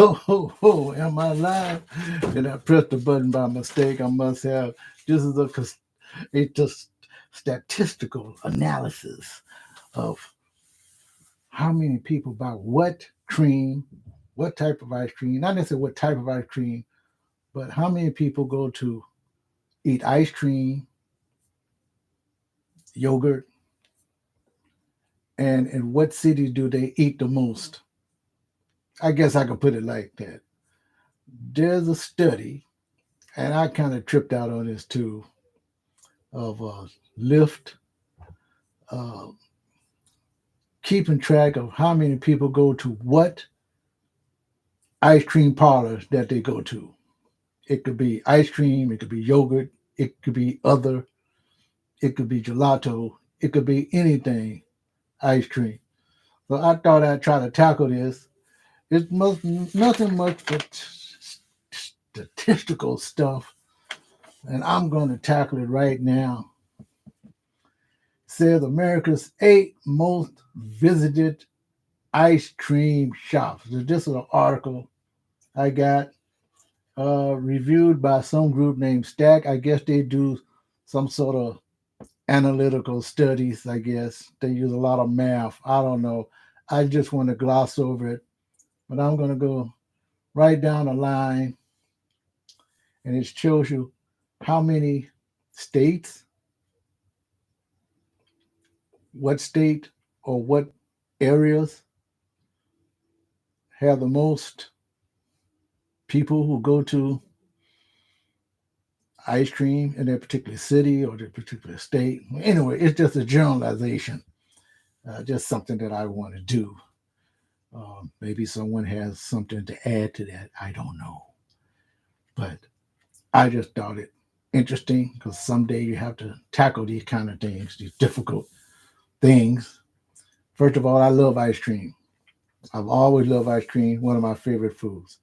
Oh, am I live? And I pressed the button by mistake. I must have. This is a statistical analysis of how many people buy what cream, what type of ice cream. Not necessarily what type of ice cream, but how many people go to eat ice cream, yogurt, and in what city do they eat the most? I guess I could put it like that. There's a study, and I kind of tripped out on this too, of Lyft uh, keeping track of how many people go to what ice cream parlors that they go to. It could be ice cream, it could be yogurt, it could be other, it could be gelato, it could be anything ice cream. So I thought I'd try to tackle this. It's nothing much but statistical stuff, and I'm going to tackle it right now. Says America's 8 most visited ice cream shops. So this is an article I got reviewed by some group named Stacke. I guess they do some sort of analytical studies. I guess they use a lot of math. I don't know. I just want to gloss over it, but I'm going to go right down the line, and it shows you how many states, what state or what areas have the most people who go to ice cream in their particular city or their particular state. Anyway, it's just a generalization, just something that I want to do. Maybe someone has something to add to that. I don't know. But I just thought it interesting because someday you have to tackle these kind of things, these difficult things. First of all, I love ice cream. I've always loved ice cream, one of my favorite foods,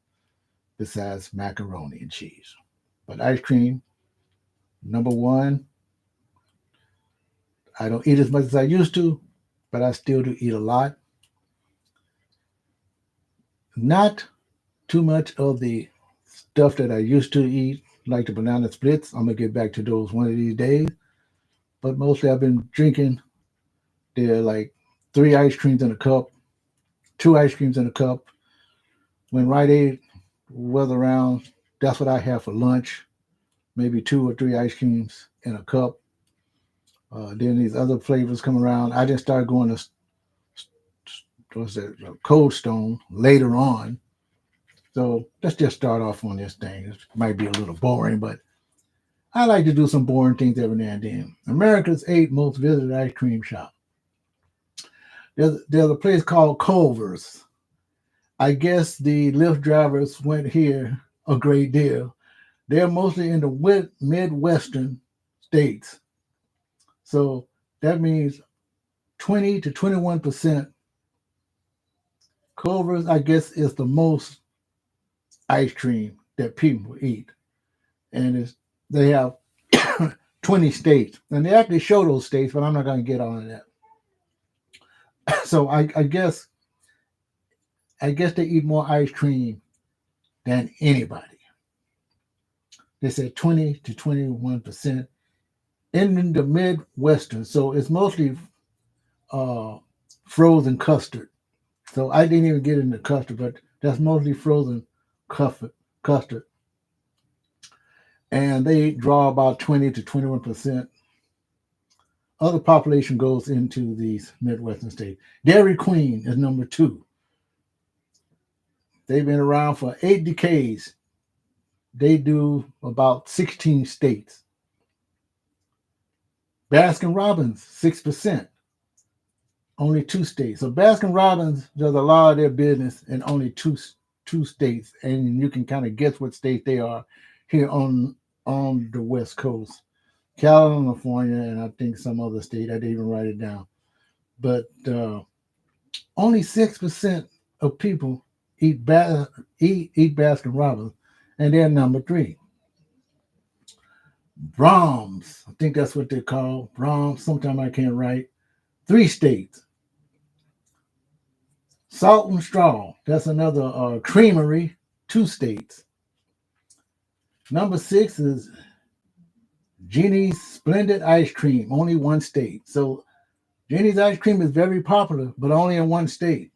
besides macaroni and cheese. But ice cream, number one, I don't eat as much as I used to, but I still do eat a lot. Not too much of the stuff that I used to eat, like the banana splits. I'm gonna get back to those one of these days. But mostly I've been drinking. They're like 3 ice creams in a cup, 2 ice creams in a cup. When Rite Aid was around, that's what I have for lunch. Maybe 2 or 3 ice creams in a cup. Then these other flavors come around. I just started going to what's that, Cold Stone later on. So let's just start off on this thing. It might be a little boring, but I like to do some boring things every now and then. America's 8 most visited ice cream shop. There's a place called Culver's. I guess the Lyft drivers went here a great deal. They're mostly in the Midwestern states. So that means 20 to 21%. Culver's, I guess, is the most ice cream that people eat. And they have 20 states. And they actually show those states, but I'm not going to get on that. So I guess they eat more ice cream than anybody. They said 20 to 21% in the Midwestern. So it's mostly uh, frozen custard. So I didn't even get into custard, but that's mostly frozen custard. And they draw about 20 to 21%. Other population goes into these Midwestern states. Dairy Queen is number 2. They've been around for 8 decades. They do about 16 states. Baskin Robbins, 6%, only 2 states. So Baskin Robbins does a lot of their business in only two states, and you can kind of guess what state they are here on the West Coast. California, and I think some other state. I didn't even write it down. But only 6% of people eat Baskin Robbins, and they're number 3. Brahms, I think that's what they're called. Brahms, sometimes I can't write. 3 states. Salt and Straw. That's another Creamery, 2 states. Number 6 is Genie's Splendid Ice Cream, only 1 state. So Genie's ice cream is very popular, but only in 1 state.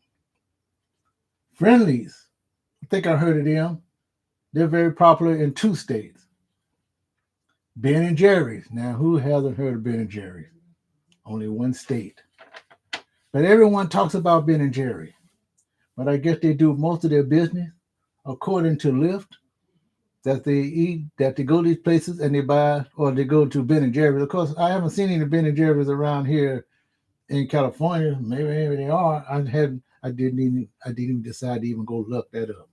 Friendlies, I think I heard of them. They're very popular in 2 states. Ben and Jerry's. Now, who hasn't heard of Ben and Jerry's? Only 1 state. But everyone talks about Ben and Jerry. But I guess they do most of their business according to Lyft, that they eat, that they go to these places and they buy, or they go to Ben and Jerry's. Of course, I haven't seen any Ben and Jerry's around here in California. Maybe they are. I didn't even decide to even go look that up.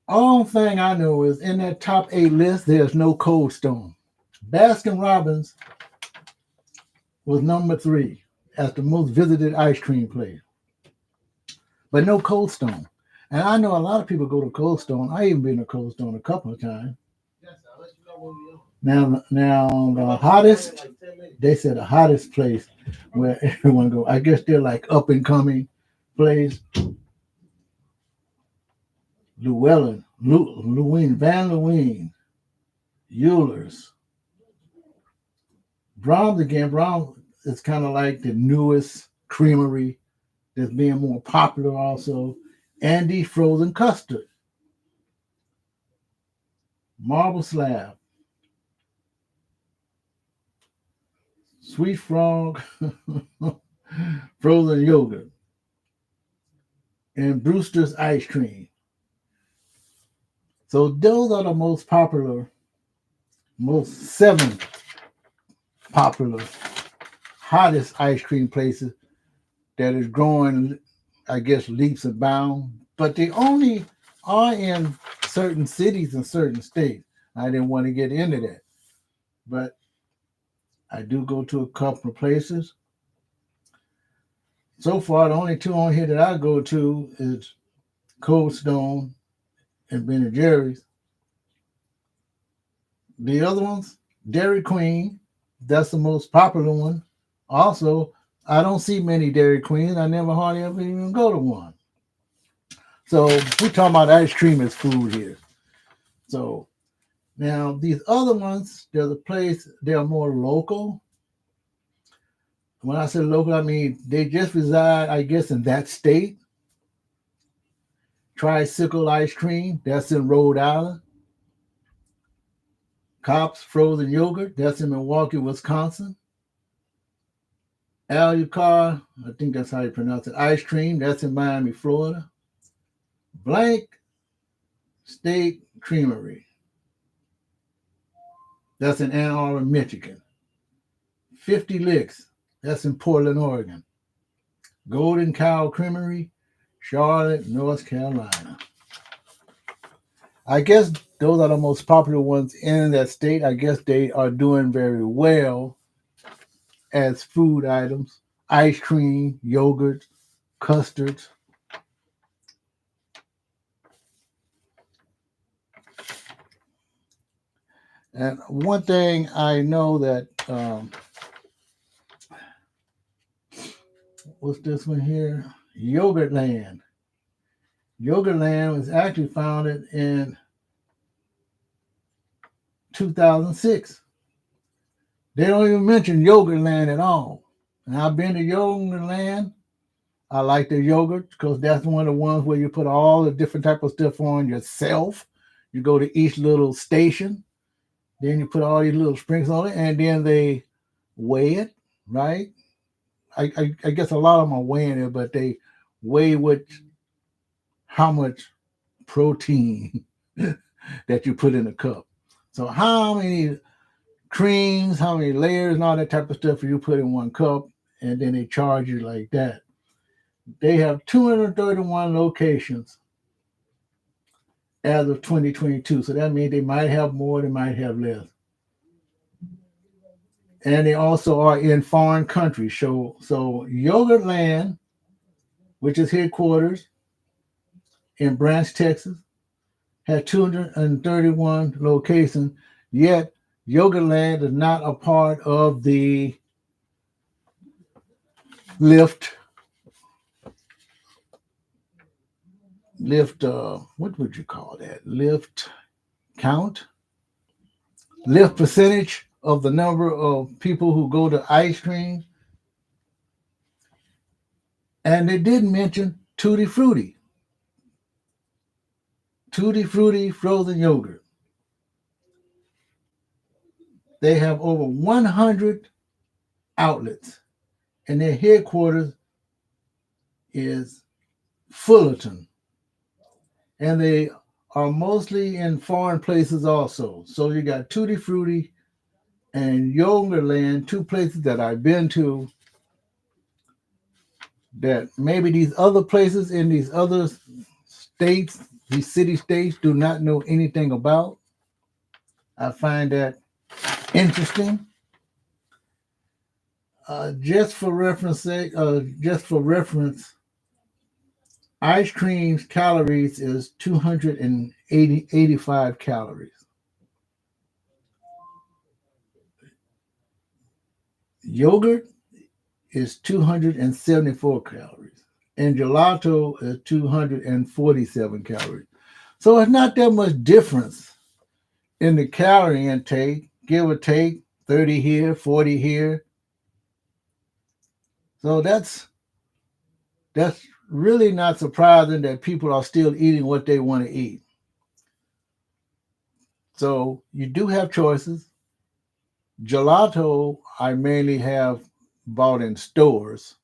All thing I know is in that top 8 list, there's no Cold Stone. Baskin Robbins was number 3 as the most visited ice cream place, but no Cold Stone. And I know a lot of people go to Cold Stone. I even been to Cold Stone a couple of times. Now the hottest, they said the hottest place where everyone go. I guess they're like up and coming place. Llewellyn, Van Leeuwen, Euler's. Brahms again. Brahms is kind of like the newest creamery that's being more popular also. Andy Frozen Custard. Marble Slab. Sweet Frog. Frozen Yogurt. And Brewster's Ice Cream. So those are the most popular, most 7 popular, hottest ice cream places that is growing, I guess, leaps and bounds. But they only are in certain cities and certain states. I didn't want to get into that. But I do go to a couple of places. So far, the only 2 on here that I go to is Cold Stone and Ben and Jerry's. The other ones, Dairy Queen, that's the most popular one. Also, I don't see many Dairy Queens. I never hardly ever even go to one. So we're talking about ice cream as food here. So now these other ones, there's a place, they're more local. When I say local, I mean they just reside, I guess, in that state. Tricycle Ice Cream, that's in Rhode Island. Cops Frozen Yogurt, that's in Milwaukee, Wisconsin. Alucard, I think that's how you pronounce it, Ice Cream, that's in Miami, Florida. Blank State Creamery, that's in Ann Arbor, Michigan. 50 Licks, that's in Portland, Oregon. Golden Cow Creamery, Charlotte, North Carolina. I guess those are the most popular ones in that state. I guess they are doing very well as food items. Ice cream, yogurt, custards. And one thing I know that, what's this one here? Yogurtland. Yogurtland was actually founded in 2006. They don't even mention Yogurtland at all. And I've been to Yogurtland. I like the yogurt because that's one of the ones where you put all the different type of stuff on yourself. You go to each little station, then you put all these little sprinkles on it, and then they weigh it, right? I guess a lot of them are weighing it, but they weigh how much protein that you put in a cup. So how many creams, how many layers, and all that type of stuff you put in one cup, and then they charge you like that. They have 231 locations as of 2022. So that means they might have more, they might have less. And they also are in foreign countries. So Yogurtland, which is headquarters in Branch, Texas, had 231 locations, yet Yogurtland is not a part of the Lyft Lyft, what would you call that? Lyft count, Lyft percentage of the number of people who go to ice cream. And they didn't mention Tutti Frutti frozen yogurt. They have over 100 outlets, and their headquarters is Fullerton, and they are mostly in foreign places also. So you got Tutti Frutti and Yogurtland, two places that I've been to that maybe these other places in these other states, these city states, do not know anything about. I find that interesting. Just for reference, ice cream's calories is 285 calories. Yogurt is 274 calories. And gelato is 247 calories. So it's not that much difference in the calorie intake, give or take 30 here, 40 here. So that's really not surprising that people are still eating what they want to eat. So you do have choices. Gelato, I mainly have bought in stores.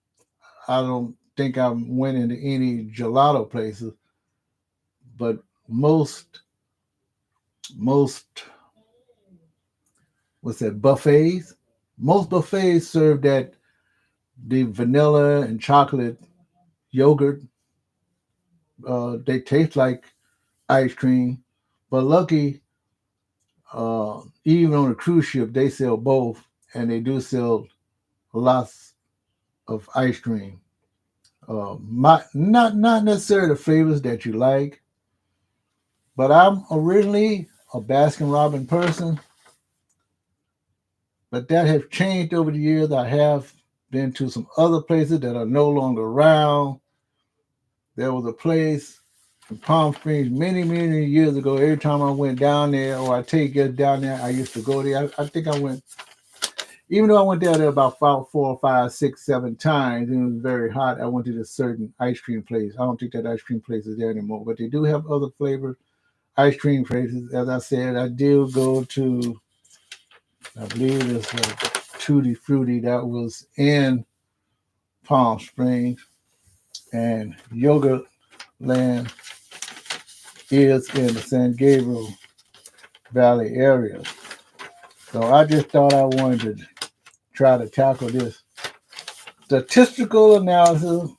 I don't think I went into any gelato places, but most what's that buffets? Most buffets serve that the vanilla and chocolate yogurt. They taste like ice cream, but lucky, even on a cruise ship, they sell both, and they do sell lots of ice cream. Not necessarily the flavors that you like, but I'm originally a Baskin Robbins person, but that has changed over the years. I have been to some other places that are no longer around. There was a place in Palm Springs many years ago. Every time I went down there, or I take it down there, I used to go there. I think I went, even though I went down there about 4, 5, 6, 7 times, and it was very hot. I went to this certain ice cream place. I don't think that ice cream place is there anymore, but they do have other flavored ice cream places. As I said, I did go to, I believe it's a Tutti Frutti that was in Palm Springs, and Yogurt Land is in the San Gabriel Valley area. So I just thought I wanted to try to tackle this statistical analysis,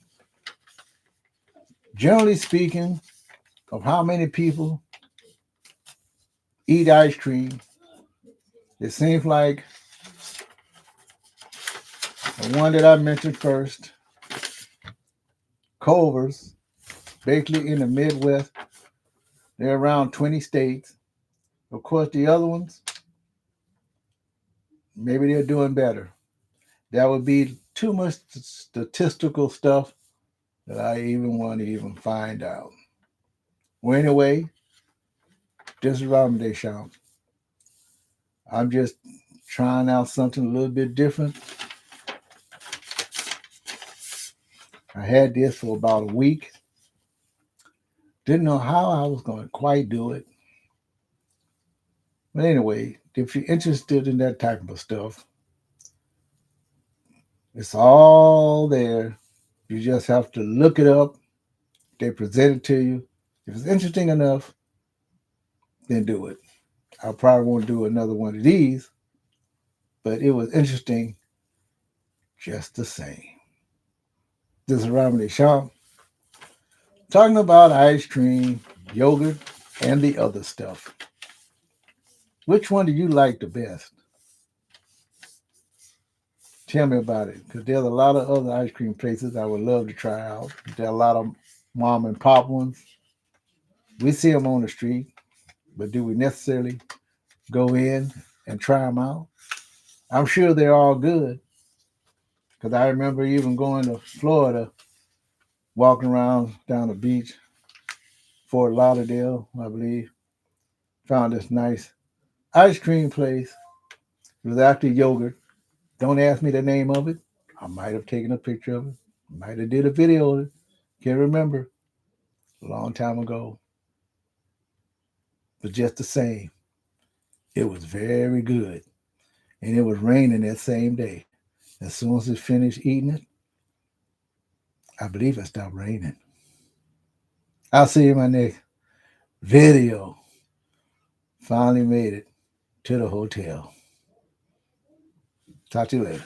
generally speaking, of how many people eat ice cream. It seems like the one that I mentioned first, Culver's, basically in the Midwest, they're around 20 states. Of course, the other ones, maybe they're doing better. That would be too much statistical stuff that I even want to even find out. Well, anyway, this is Robin Deschamps. I'm just trying out something a little bit different. I had this for about a week. Didn't know how I was going to quite do it. But anyway, if you're interested in that type of stuff, it's all there. You just have to look it up. They present it to you. If it's interesting enough, then do it. I probably won't do another one of these, but it was interesting just the same. This is Robin Deschamps talking about ice cream, yogurt, and the other stuff. Which one do you like the best? Tell me about it, because there's a lot of other ice cream places I would love to try out. There are a lot of mom and pop ones. We see them on the street, but do we necessarily go in and try them out? I'm sure they're all good, because I remember even going to Florida, walking around down the beach, Fort Lauderdale, I believe. Found this nice ice cream place. It was after yogurt. Don't ask me the name of it. I might have taken a picture of it. Might have did a video of it. Can't remember. A long time ago. But just the same, it was very good. And it was raining that same day. As soon as it finished eating it, I believe it stopped raining. I'll see you in my next video. Finally made it to the hotel. Talk to you later.